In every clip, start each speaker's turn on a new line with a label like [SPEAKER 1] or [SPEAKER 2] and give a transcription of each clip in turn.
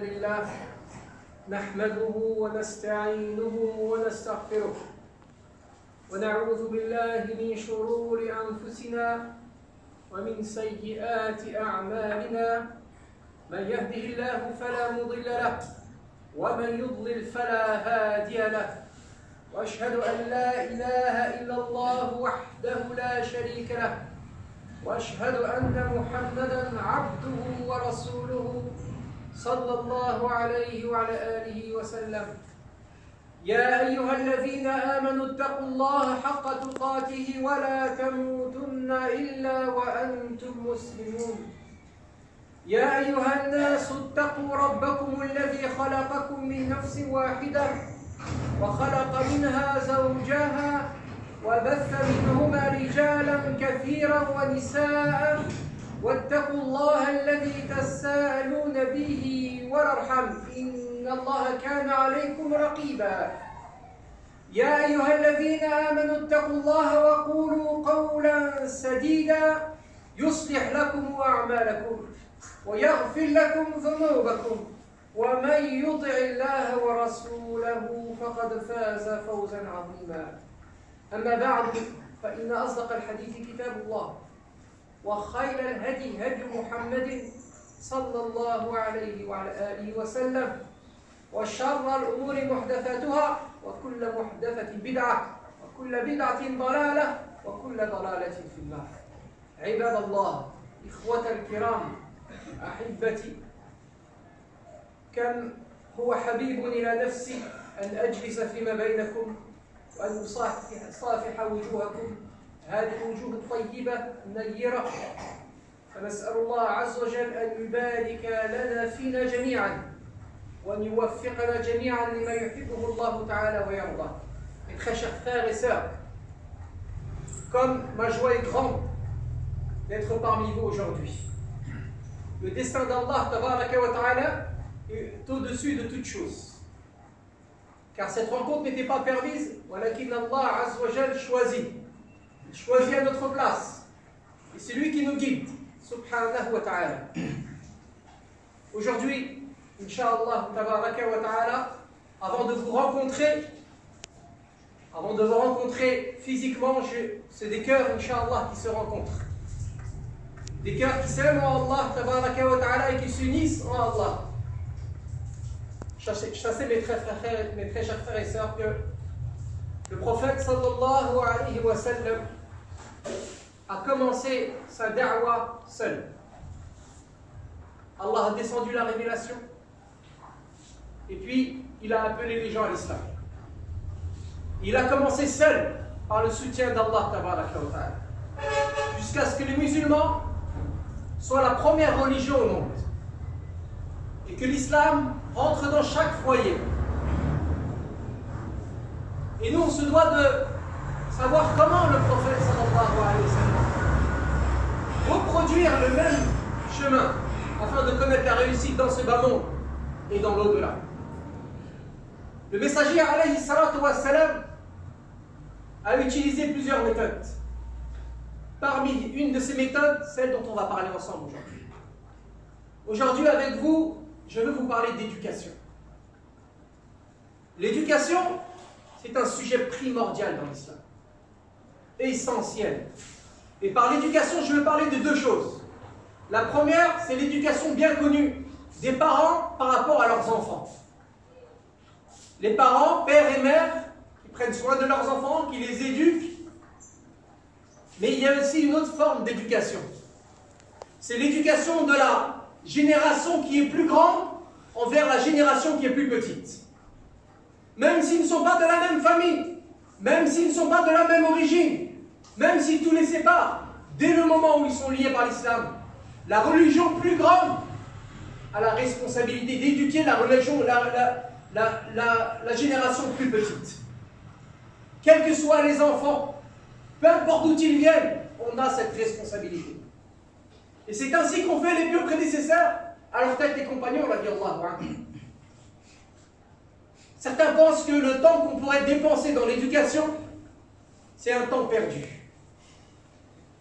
[SPEAKER 1] لله نحمده ونستعينه ونستغفره ونعوذ بالله من شرور أنفسنا ومن سيئات أعمالنا من يهده الله فلا مضل له ومن يضلل فلا هادي له وأشهد أن لا إله إلا الله وحده لا شريك له وأشهد أن محمدًا عبده ورسوله صلى الله عليه وعلى آله وسلم يا أيها الذين آمنوا اتقوا الله حق تقاته ولا تموتن إلا وأنتم مسلمون يا أيها الناس اتقوا ربكم الذي خلقكم من نفس واحدة وخلق منها زوجها وبث منهما رجالا كثيرا ونساء واتقوا الله الذي تساءلون به والأرحام إن الله كان عليكم رقيبا يا أيها الذين آمنوا اتقوا الله وقولوا قولا سديدا يصلح لكم أعمالكم ويغفر لكم ذنوبكم ومن يطع الله ورسوله فقد فاز فوزا عظيما أما بعد فإن أصدق الحديث كتاب الله وخير الهدي هدي محمد صلى الله عليه وعلى آله وسلم وشر الأمور محدثاتها وكل محدثة بدعة وكل بدعة ضلالة وكل ضلالة في النار عباد الله إخوة الكرام أحبتي كم هو حبيب إلى نفسي أن أجلس فيما بينكم وأن أصافح وجوهكم هذه الوجوه الطيبة النيرة فنسأل الله عز وجل أن يبارك لنا فينا جميعا وأن يوفقنا جميعا لما يحبه الله تعالى ويرضى. Mes très chers frères et sœurs, comme ma joie est grande d'être parmi vous aujourd'hui, le destin d'Allah tabaraka wa ta'ala est au-dessus de toute chose. Car cette rencontre n'était pas permise, walakin Allah azza wa jal choisit. Il choisit à notre place. Et c'est lui qui nous guide, subhanahu wa ta'ala. Aujourd'hui, Inch'Allah tabaraka wa ta'ala, avant de vous rencontrer physiquement, c'est des cœurs, Inch'Allah, qui se rencontrent. Des cœurs qui s'aiment en Allah tabaraka wa ta'ala et qui s'unissent en Allah. Je sais mes très chers frères et sœurs que le prophète sallallahu alayhi wa sallam a commencé sa da'wa seul. Allah a descendu la révélation et puis il a appelé les gens à l'islam. Il a commencé seul par le soutien d'Allah tabaraka wa ta'ala jusqu'à ce que les musulmans soient la première religion au monde et que l'islam rentre dans chaque foyer. Et nous, on se doit de savoir comment le prophète sallallahu alayhi wa sallam reproduire le même chemin afin de connaître la réussite dans ce bas monde et dans l'au-delà. Le messager alayhi salatu wa salam a utilisé plusieurs méthodes. Parmi une de ces méthodes, celle dont on va parler ensemble aujourd'hui. Aujourd'hui, avec vous, je veux vous parler d'éducation. L'éducation, c'est un sujet primordial dans l'islam, essentiel. Et par l'éducation, je veux parler de deux choses. La première, c'est l'éducation bien connue des parents par rapport à leurs enfants. Les parents, pères et mères, qui prennent soin de leurs enfants, qui les éduquent. Mais il y a aussi une autre forme d'éducation. C'est l'éducation de la génération qui est plus grande envers la génération qui est plus petite. Même s'ils ne sont pas de la même famille, même s'ils ne sont pas de la même origine, même si tout les sépare, dès le moment où ils sont liés par l'islam, la religion plus grande a la responsabilité d'éduquer la génération plus petite. Quels que soient les enfants, peu importe d'où ils viennent, on a cette responsabilité. Et c'est ainsi qu'ont fait les pieux prédécesseurs, à leur tête les compagnons, radiyallahu anhum. Certains pensent que le temps qu'on pourrait dépenser dans l'éducation, c'est un temps perdu.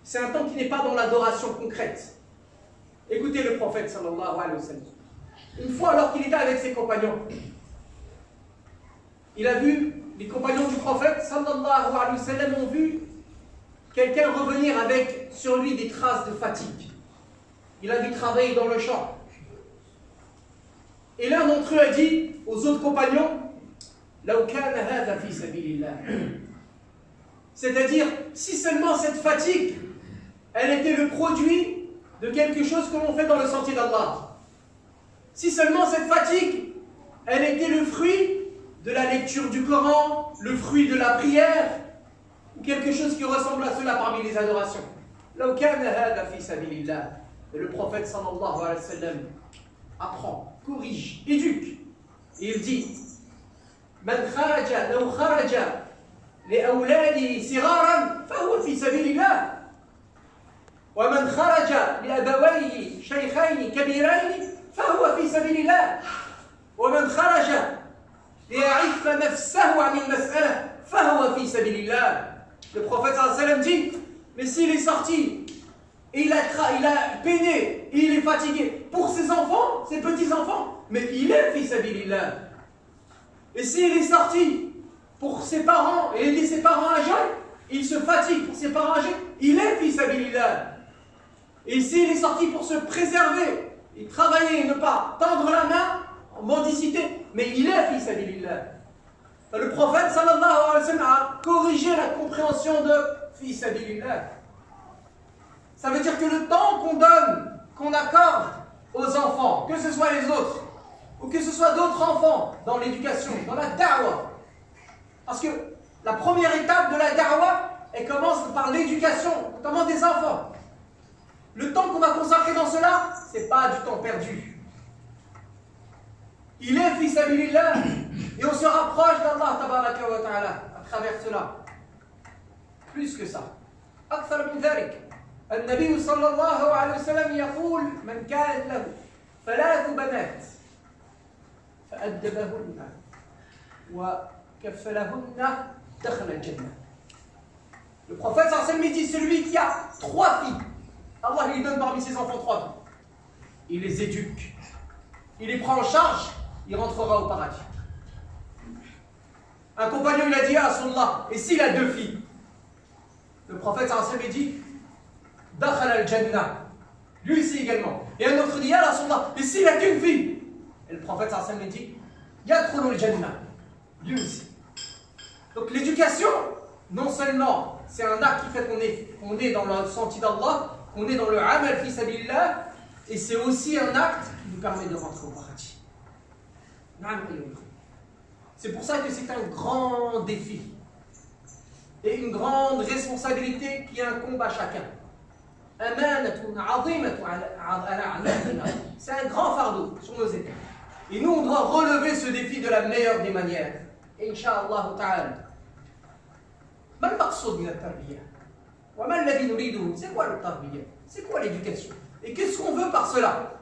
[SPEAKER 1] C'est un temps qui n'est pas dans l'adoration concrète. Écoutez le prophète sallallahu alayhi wa sallam. Une fois, alors qu'il était avec ses compagnons, il a vu, les compagnons du prophète, sallallahu alayhi wa sallam, ont vu quelqu'un revenir avec sur lui des traces de fatigue. Il a dû travailler dans le champ. Et l'un d'entre eux a dit aux autres compagnons, لو كان هذا في سبيل الله. C'est-à-dire, si seulement cette fatigue, elle était le produit de quelque chose que l'on fait dans le sentier d'Allah. Si seulement cette fatigue, elle était le fruit de la lecture du Coran, le fruit de la prière, ou quelque chose qui ressemble à cela parmi les adorations. لو كان هذا في سبيل الله. Et le prophète sallallahu alayhi wa sallam apprend, corrige, éduque. Et il dit, من خرج لو خرج لأولاده صغارا فهو في سبيل الله ومن خرج لأبويه شيخين كبيرين فهو في سبيل الله ومن خرج ليعف نفسه عن المسألة فهو في سبيل الله. Le prophète sallallahu alayhi wa sallam dit, mais s'il est sorti et il a peiné, et il est fatigué pour ses enfants, ses petits-enfants, mais il est fi sabilillah. Et s'il est sorti pour ses parents et aider ses parents âgés, il se fatigue pour ses parents âgés, il est fi sabilillah. Et s'il est sorti pour se préserver et travailler et ne pas tendre la main en mendicité, mais il est fi sabilillah. Le prophète sallallahu alayhi wa sallam a corrigé la compréhension de fi sabilillah. Ça veut dire que le temps qu'on donne, qu'on accorde aux enfants, que ce soit les autres, ou que ce soit d'autres enfants dans l'éducation, dans la da'wah. Parce que la première étape de la da'wah, elle commence par l'éducation, notamment des enfants. Le temps qu'on va consacrer dans cela, ce n'est pas du temps perdu. Il est fi sabilillah, et on se rapproche d'Allah tabaraka wa ta'ala à travers cela. Plus que ça. أكثر من ذلك. النبي صلى الله عليه وسلم يقول من كانت له 3 بنات فأدبهن وكفلهن دخل الجنة. Le prophète sallallahu alayhi wa sallam dit, celui qui a 3 filles, Allah lui donne parmi ses enfants 3 filles. Il les éduque, il les prend en charge, il rentrera au paradis. Un compagnon il a dit à Rasulullah, et s'il a 2 filles? Le prophète sallallahu alayhi wa sallam dit, Dakhal al-Jannah. Lui aussi également. Et un autre dit, Ya Rasulullah, et s'il a qu'une fille? Et le prophète sallallahu alayhi wa sallam dit, Yadkhulu al-Jannah. Lui aussi. Donc l'éducation, non seulement c'est un acte qui fait qu'on est dans le sentier d'Allah, qu'on est dans le amal fi sabilillah, et c'est aussi un acte qui nous permet de rentrer au paradis. C'est pour ça que c'est un grand défi et une grande responsabilité qui incombe à chacun. C'est un grand fardeau sur nos épaules. Et nous, on doit relever ce défi de la meilleure des manières. Inch'Allah ta'ala. C'est quoi le tarbiya? C'est quoi l'éducation? Et qu'est-ce qu'on veut par cela?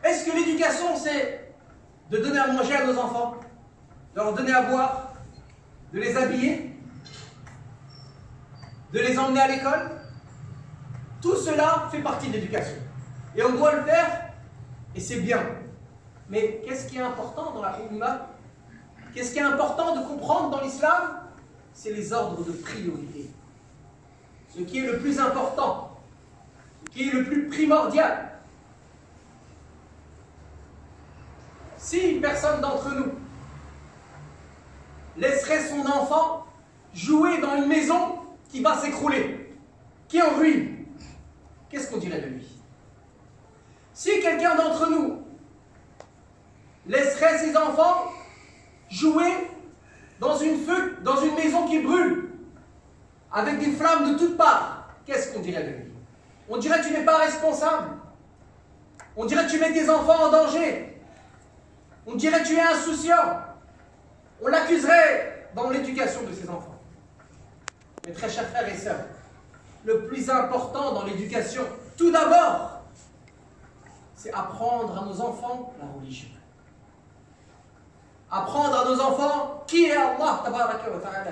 [SPEAKER 1] Est-ce que l'éducation, c'est de donner à manger à nos enfants, de leur donner à boire, de les habiller, de les emmener à l'école? Tout cela fait partie de l'éducation. Et on doit le faire, et c'est bien. Mais qu'est-ce qui est important dans la Ummah? Qu'est-ce qui est important de comprendre dans l'islam? C'est les ordres de priorité. Ce qui est le plus important, ce qui est le plus primordial. Si une personne d'entre nous laisserait son enfant jouer dans une maison qui va s'écrouler, qui est en ruine, qu'est-ce qu'on dirait de lui? Si quelqu'un d'entre nous laisserait ses enfants jouer dans une maison qui brûle, avec des flammes de toutes parts, qu'est-ce qu'on dirait de lui? On dirait tu n'es pas responsable. On dirait tu mets tes enfants en danger. On dirait tu es insouciant. On l'accuserait dans l'éducation de ses enfants. Mes très chers frères et sœurs, le plus important dans l'éducation, tout d'abord, c'est apprendre à nos enfants la religion. Apprendre à nos enfants qui est Allah tabaraka wa ta'ala.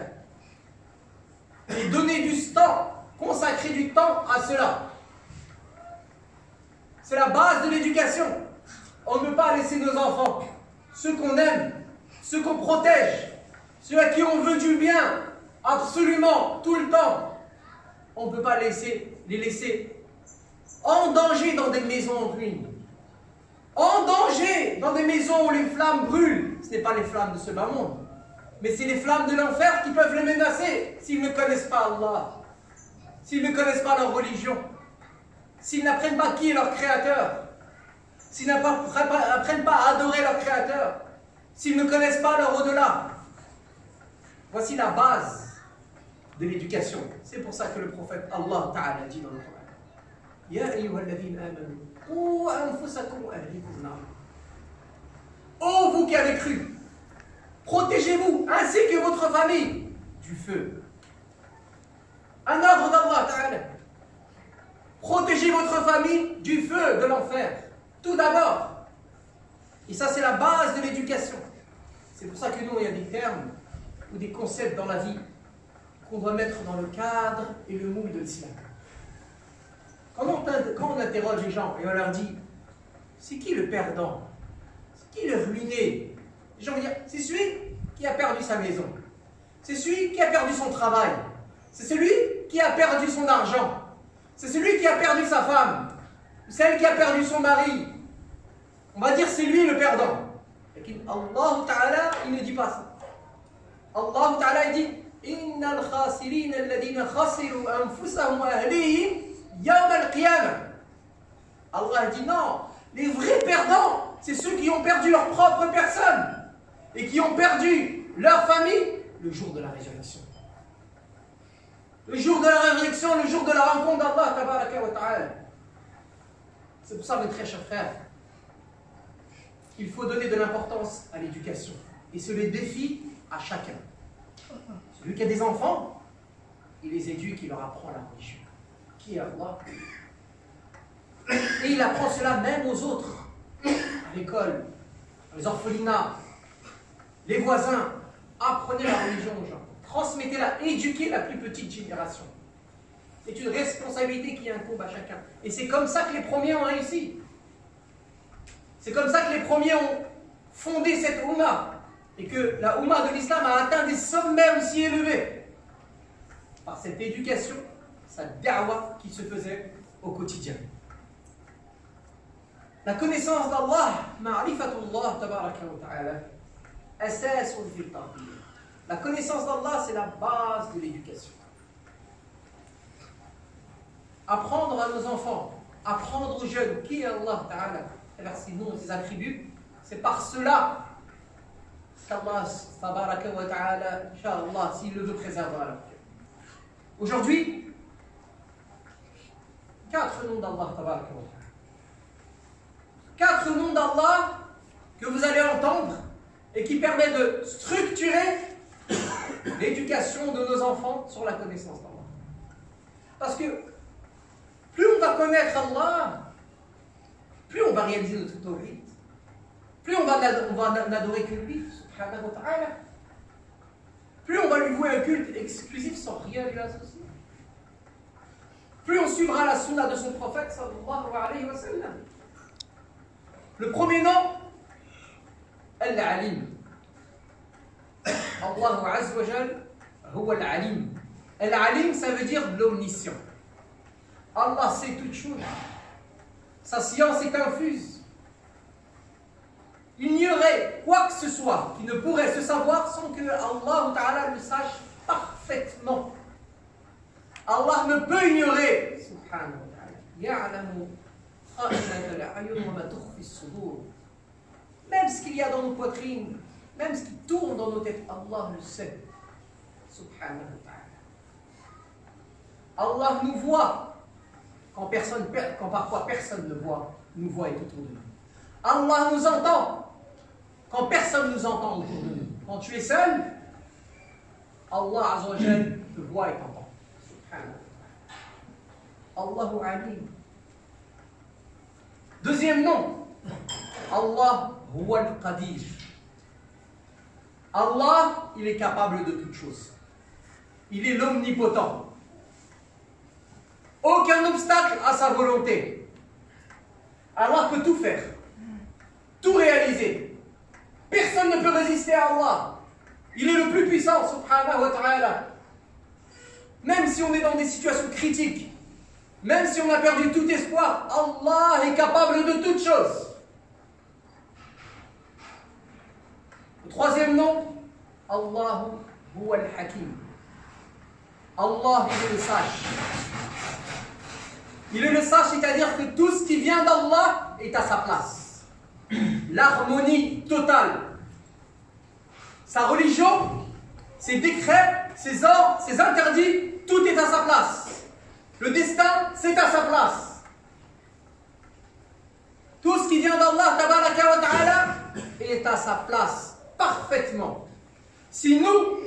[SPEAKER 1] Et donner du temps, consacrer du temps à cela. C'est la base de l'éducation. On ne peut pas laisser nos enfants, ceux qu'on aime, ceux qu'on protège, ceux à qui on veut du bien, absolument, tout le temps. On ne peut pas les laisser en danger dans des maisons en ruine. En danger dans des maisons où les flammes brûlent. Ce n'est pas les flammes de ce bas monde, mais c'est les flammes de l'enfer qui peuvent les menacer s'ils ne connaissent pas Allah, s'ils ne connaissent pas leur religion, s'ils n'apprennent pas qui est leur créateur, s'ils n'apprennent pas à adorer leur créateur, s'ils ne connaissent pas leur au-delà. Voici la base de l'éducation. C'est pour ça que le prophète Allah Ta'ala dit dans le Coran: Ya ayyuhalladhina amanu, qu anfusakum wa ahlikum nar. Ô vous qui avez cru, protégez-vous ainsi que votre famille du feu. Un ordre d'Allah Ta'ala. Protégez votre famille du feu de l'enfer. Tout d'abord. Et ça, c'est la base de l'éducation. C'est pour ça que nous, il y a des termes ou des concepts dans la vie qu'on doit mettre dans le cadre et le moule de l'islam. Quand on interroge les gens et on leur dit: c'est qui le perdant? C'est qui le ruiné? Les gens vont dire: c'est celui qui a perdu sa maison. C'est celui qui a perdu son travail. C'est celui qui a perdu son argent. C'est celui qui a perdu sa femme. Celle qui a perdu son mari. On va dire c'est lui le perdant. Et Allah Ta'ala, il ne dit pas ça. Allah Ta'ala, il dit: Innal khasirin alladhina khasiru anfusahum wa ahlihim yawm al-qiyamah. Allah dit non, les vrais perdants, c'est ceux qui ont perdu leur propre personne et qui ont perdu leur famille le jour de la résurrection. Le jour de la résurrection, le jour de la rencontre d'Allah Tabaraka wa Ta'ala. C'est pour ça, mes très chers frères, il faut donner de l'importance à l'éducation. Et c'est le défi à chacun. Celui qui a des enfants, il les éduque, il leur apprend la religion. Qui est Allah? Et il apprend cela même aux autres. À l'école, les orphelinats, les voisins. Apprenez la religion aux gens. Transmettez-la, éduquez la plus petite génération. C'est une responsabilité qui incombe à chacun. Et c'est comme ça que les premiers ont réussi. C'est comme ça que les premiers ont fondé cette Oumma. Et que la Oumma de l'islam a atteint des sommets aussi élevés. Par cette éducation, cette da'wa qui se faisait au quotidien. La connaissance d'Allah, ma'rifatullah tabaraka wa ta'ala, asasun fil tarbiyya. La connaissance d'Allah, c'est la base de l'éducation. Apprendre à nos enfants, apprendre aux jeunes qui est Allah Ta'ala, à ses noms et ses attributs, c'est par cela qu'Allah Tabaraka wa Ta'ala, Inch'Allah, s'il le veut, préservera leur cœur. Aujourd'hui, 4 noms d'Allah Tabaraka wa Ta'ala. 4 noms d'Allah que vous allez entendre et qui permettent de structurer l'éducation de nos enfants sur la connaissance d'Allah. Parce que plus on va connaître Allah, plus on va réaliser notre tawhid, plus on va n'adorer que lui, subhanahu wa ta'ala, plus on va lui vouer un culte exclusif sans rien lui associer, plus on suivra la sunna de son prophète sallallahu alayhi wa sallam. Le premier nom, Al-Alim. Allah Azza wa Jal, huwa Al-Alim. Al-Alim, ça veut dire l'omniscient. Allah sait toutes choses. Sa science est infuse. Il n'y aurait quoi que ce soit qui ne pourrait se savoir sans que Allah Ta'ala le sache parfaitement. Allah ne peut ignorer. Subhanahu wa ta'ala. Ya'lamu kha'inata al-a'yun wa ma tukhfi as-sudur. Même ce qu'il y a dans nos poitrines, même ce qui tourne dans nos têtes, Allah le sait. Subhanahu wa ta'ala. Allah nous voit quand parfois personne ne voit, nous voit et autour de nous. Allah nous entend quand personne nous entend autour de nous. Quand tu es seul, Allah Azza wa Jal te voit et t'entend. Subhanahu wa ta'ala. Allahu Alim. Deuxième nom, Allah huwa al-Qadir. Allah, il est capable de toutes choses. Il est l'omnipotent. Aucun obstacle à sa volonté. Allah peut tout faire. réalisé. Personne ne peut résister à Allah. Il est le plus puissant, subhanahu wa ta'ala. Même si on est dans des situations critiques, même si on a perdu tout espoir, Allah est capable de toutes choses. Le troisième nom, Allahu huwa al-Hakim. Allah, il est le sage. Il est le sage, c'est-à-dire que tout ce qui vient d'Allah est à sa place. L'harmonie totale. Sa religion, ses décrets, ses ordres, ses interdits, tout est à sa place. Le destin, c'est à sa place. Tout ce qui vient d'Allah, tabaraka wa ta'ala, est à sa place, parfaitement. Si nous,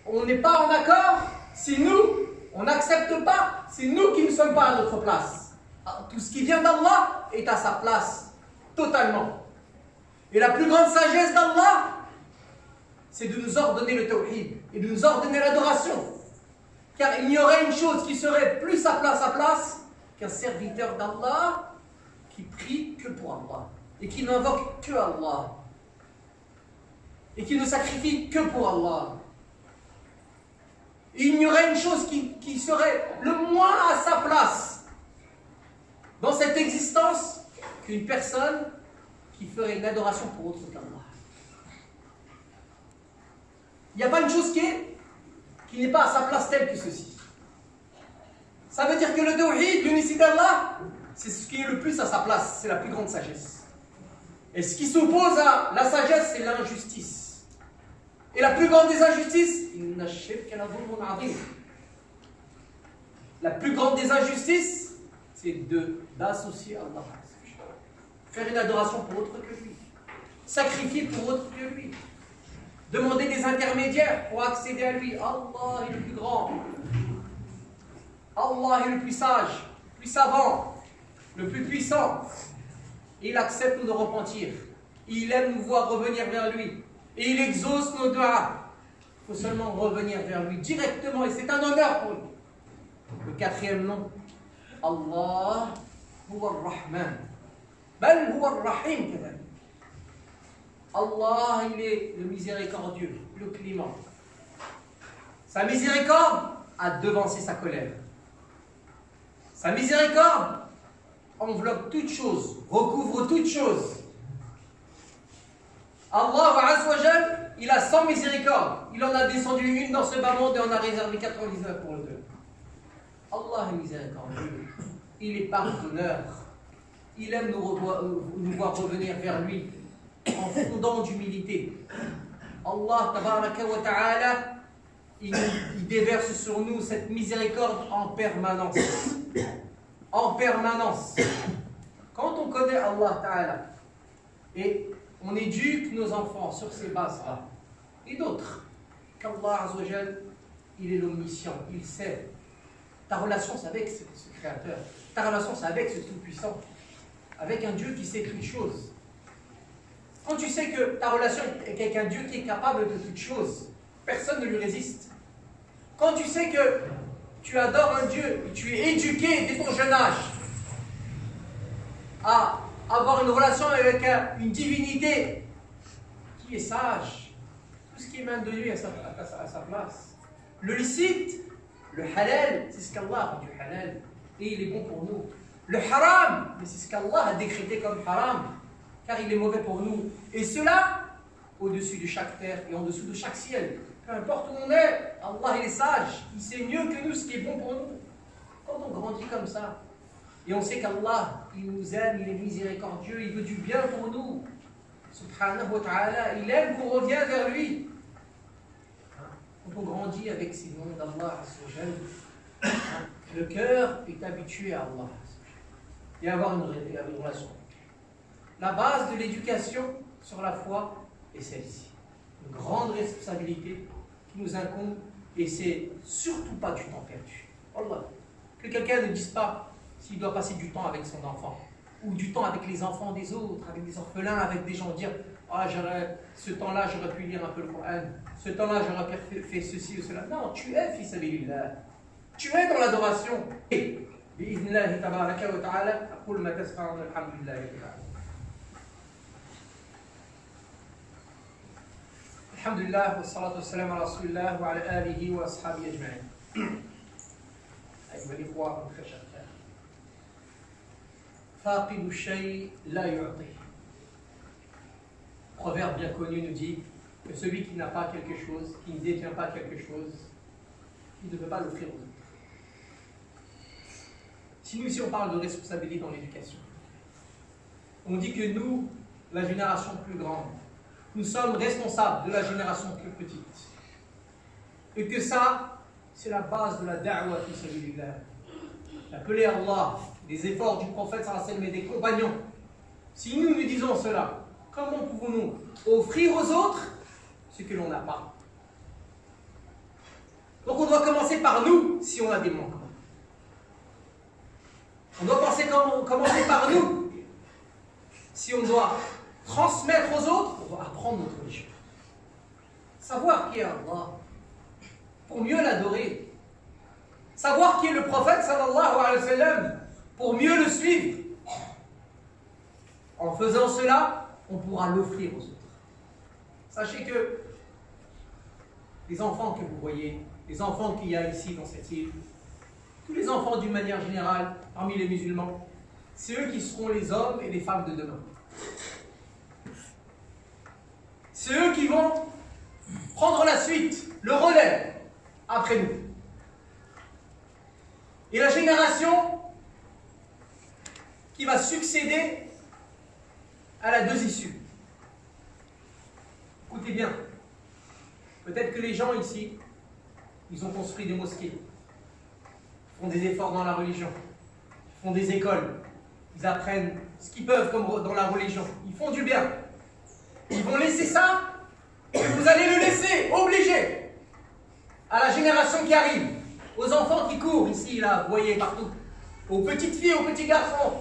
[SPEAKER 1] on n'est pas en accord, si nous, on n'accepte pas, c'est nous qui ne sommes pas à notre place. Tout ce qui vient d'Allah est à sa place, totalement. Et la plus grande sagesse d'Allah, c'est de nous ordonner le tawhid et de nous ordonner l'adoration. Car il y aurait une chose qui serait plus à place qu'un serviteur d'Allah qui prie que pour Allah et qui n'invoque que Allah et qui ne sacrifie que pour Allah. Et il y aurait une chose qui serait le moins à sa place dans cette existence qu'une personne qui ferait une adoration pour autre qu'Allah. Il n'y a pas une chose qui n'est pas à sa place telle que ceci. Ça veut dire que le tawhid, l'unicité d'Allah, c'est ce qui est le plus à sa place, c'est la plus grande sagesse. Et ce qui s'oppose à la sagesse, c'est l'injustice. Et la plus grande des injustices, la plus grande des injustices, c'est d'associer Allah. Faire une adoration pour autre que lui. Sacrifier pour autre que lui. Demander des intermédiaires pour accéder à lui. Allah est le plus grand. Allah est le plus sage, le plus savant, le plus puissant. Il accepte nos repentir. Il aime nous voir revenir vers lui. Et il exauce nos du'as. Il faut seulement revenir vers lui directement. Et c'est un honneur pour nous. Le quatrième nom. Allah huwa ar-Rahman. Bal huwa ar-Rahim kadhalik. Allah, il est le miséricordieux, le clément. Sa miséricorde a devancé sa colère. Sa miséricorde enveloppe toute chose, recouvre toute chose. Allah Azza wa Jal, il a 100 miséricordes. Il en a descendu une dans ce bas monde et en a réservé 99 pour le deux. Allah est miséricordieux. Il est pardonneur. Il aime nous voir revenir vers lui en fondant d'humilité. Allah tabaraka wa ta'ala, il déverse sur nous cette miséricorde en permanence. En permanence. Quand on connaît Allah ta'ala et on éduque nos enfants sur ces bases-là et d'autres, qu'Allah Azza wa Jal, il est l'omniscient, il sait. Ta relation c'est avec ce Créateur, ta relation c'est avec ce Tout-Puissant, avec un Dieu qui sait toutes choses. Quand tu sais que ta relation est avec un Dieu qui est capable de toutes choses, personne ne lui résiste. Quand tu sais que tu adores un Dieu et tu es éduqué dès ton jeune âge à avoir une relation avec une divinité qui est sage, tout ce qui émane de lui à sa place. Le licite, le halal, c'est ce qu'Allah a rendu halal et il est bon pour nous. Le haram, mais c'est ce qu'Allah a décrété comme haram, car il est mauvais pour nous. Et cela, au-dessus de chaque terre et en dessous de chaque ciel. Peu importe où on est, Allah il est sage, il sait mieux que nous ce qui est bon pour nous. Quand on grandit comme ça, et on sait qu'Allah, il nous aime, il est miséricordieux, il veut du bien pour nous. Subhanahu wa ta'ala, il aime qu'on revienne vers lui. Quand on grandit avec ces noms d'Allah, le cœur est habitué à Allah et à avoir une relation. La base de l'éducation sur la foi est celle-ci. Une grande responsabilité qui nous incombe et c'est surtout pas du temps perdu. Allah. Que quelqu'un ne dise pas s'il doit passer du temps avec son enfant ou du temps avec les enfants des autres, avec des orphelins, avec des gens, dire ce temps-là j'aurais pu lire un peu le Coran, ce temps-là j'aurais pu faire ceci ou cela. Non, tu es fi sabilillah. Tu es dans l'adoration. Et بإذن الله تبارك وتعالى أقول ما تسمعون الحمد لله رب العالمين. Alhamdulillah, wa salatu wa salam ala rasulillah wa ala alihi wa ashabihi ajma'in. أيها الإخوة mon très cher frère. فاقد الشيء لا يعطيه. Proverbe bien connu nous dit que celui qui n'a pas quelque chose, qui ne détient pas quelque chose, il ne peut pas l'offrir aux autres. Si nous ici on parle de responsabilité dans l'éducation, on dit que nous, la génération plus grande, nous sommes responsables de la génération plus petite. Et que ça, c'est la base de la da'wa fi sabilillah. D'appeler Allah, des efforts du prophète sallallahu alayhi wa sallam et des compagnons. Si nous disons cela, comment pouvons-nous offrir aux autres ce que l'on n'a pas? Donc on doit commencer par nous si on a des manquements. On doit commencer par nous. Si on doit transmettre aux autres, on doit apprendre notre religion. Savoir qui est Allah, pour mieux l'adorer. Savoir qui est le prophète sallallahu alayhi wa sallam, pour mieux le suivre. En faisant cela, on pourra l'offrir aux autres. Sachez que les enfants que vous voyez, les enfants qu'il y a ici dans cette île, tous les enfants d'une manière générale, parmi les musulmans, c'est eux qui seront les hommes et les femmes de demain. C'est eux qui vont prendre la suite, le relais, après nous. Et la génération qui va succéder, elle a deux issues. Écoutez bien, peut-être que les gens ici, ils ont construit des mosquées, font des efforts dans la religion, font des écoles, ils apprennent ce qu'ils peuvent comme dans la religion, ils font du bien. Ils vont laisser ça, et vous allez le laisser, obligé, à la génération qui arrive, aux enfants qui courent ici, là, vous voyez partout, aux petites filles, aux petits garçons.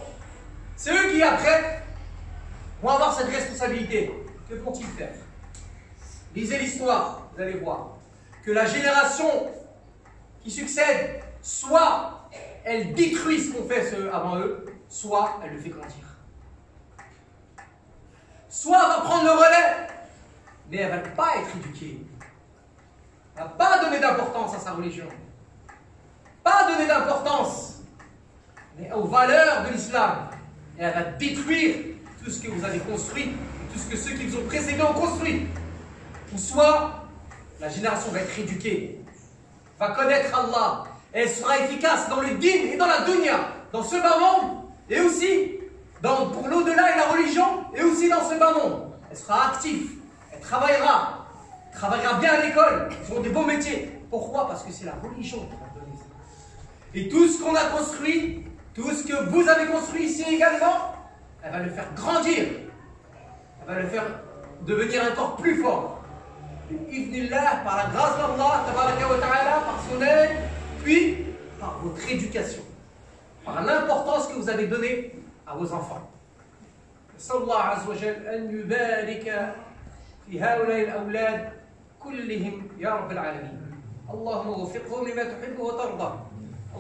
[SPEAKER 1] C'est eux qui, après, vont avoir cette responsabilité. Que vont-ils faire? Lisez l'histoire, vous allez voir que la génération qui succède, soit elle détruit ce qu'ont fait ceux avant eux, soit elle le fait grandir. Soit elle va prendre le relais, mais elle ne va pas être éduquée. Elle ne va pas donner d'importance à sa religion. Pas donner d'importance aux valeurs de l'islam. Et elle va détruire tout ce que vous avez construit, tout ce que ceux qui vous ont précédés ont construit. Ou soit la génération va être éduquée, va connaître Allah, et elle sera efficace dans le din et dans la dunya, dans ce bas monde, et aussi pour l'au-delà et la religion, et aussi dans ce bas monde. Elle sera active, elle travaillera bien à l'école, ils auront des beaux métiers. Pourquoi? Parce que c'est la religion qui va donner ça. Et tout ce qu'on a construit, tout ce que vous avez construit ici également, elle va le faire grandir, elle va le faire devenir encore plus fort. Ibnillah, par la grâce d'Allah, tabaraka wa ta'ala, par son aide, puis par votre éducation, par l'importance que vous avez donnée à vos enfants. نسأل الله عز وجل أن يبارك في هؤلاء الأولاد كلهم يا رب العالمين. اللهم وفقهم لما تحب وترضى.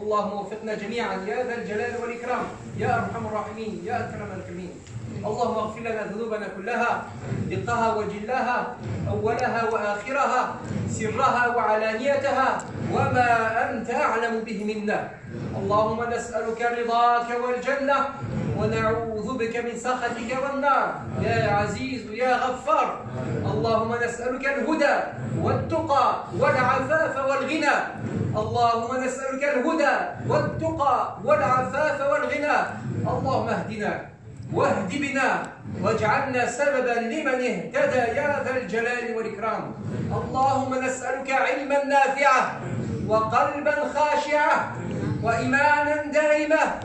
[SPEAKER 1] اللهم وفقنا جميعا يا ذا الجلال والإكرام يا أرحم الراحمين يا أكرم الأكرمين. اللهم اغفر لنا ذنوبنا كلها دقها وجلها أولها وآخرها سرها وعلانيتها وما أنت أعلم به منا. اللهم نسألك رضاك والجنة ونعوذ بك من سخطك والنار يا عزيز يا غفار. اللهم نسألك الهدى والتقى والعفاف والغنى. اللهم نسألك الهدى والتقى والعفاف والغنى. اللهم اهدنا واهد بنا واجعلنا سببا لمن اهتدى يا ذا الجلال والإكرام. اللهم نسألك علما نافعا وقلبا خاشعا وإيمانا دائما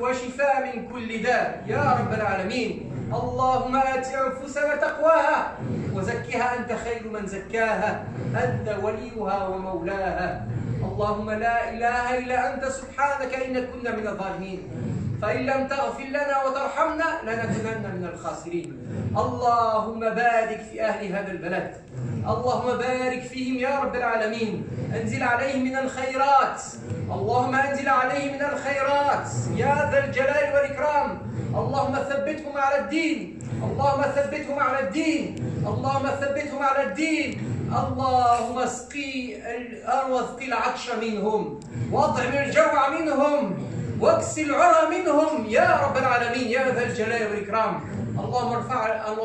[SPEAKER 1] وشفاء من كل داء يا رب العالمين. اللهم آت أنفسنا تقواها وزكها أنت خير من زكاها أنت وليها ومولاها. اللهم لا إله إلا أنت سبحانك إنا كنا من الظالمين. فإن لم تغفر لنا وترحمنا لنكونن من الخاسرين. اللهم بارك في أهل هذا البلد. اللهم بارك فيهم يا رب العالمين. انزل عليهم من الخيرات. اللهم انزل عليهم من الخيرات يا ذا الجلال والإكرام. اللهم ثبتهم على الدين، اللهم ثبتهم على الدين، اللهم ثبتهم على الدين، اللهم اسقي العطش منهم، واطعم الجوع منهم، واكسي العرى منهم يا رب العالمين يا ذا الجلال والإكرام. اللهم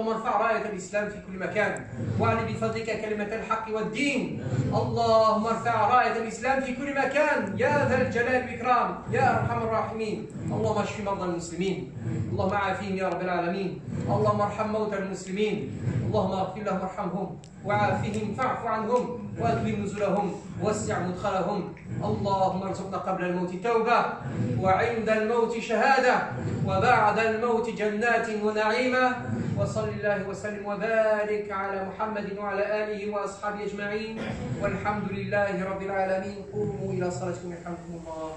[SPEAKER 1] ارفع راية الإسلام في كل مكان، واعل بفضلك كلمة الحق والدين. اللهم ارفع راية الإسلام في كل مكان يا ذا الجلال والإكرام يا أرحم الراحمين. اللهم اشف مرضى المسلمين، اللهم عافيهم يا رب العالمين. اللهم ارحم موتى المسلمين، اللهم اغفر لهم وارحمهم وعافهم فاعف عنهم واكرم نزلهم ووسع مدخلهم. اللهم ارزقنا قبل الموت توبة، وعند الموت شهادة، وبعد الموت جنات ونعيمة. وصل الله وسلم وبارك على محمد وعلى آله وأصحابه أجمعين، والحمد لله رب العالمين. قوموا إلى صلاتكم يرحمكم الله.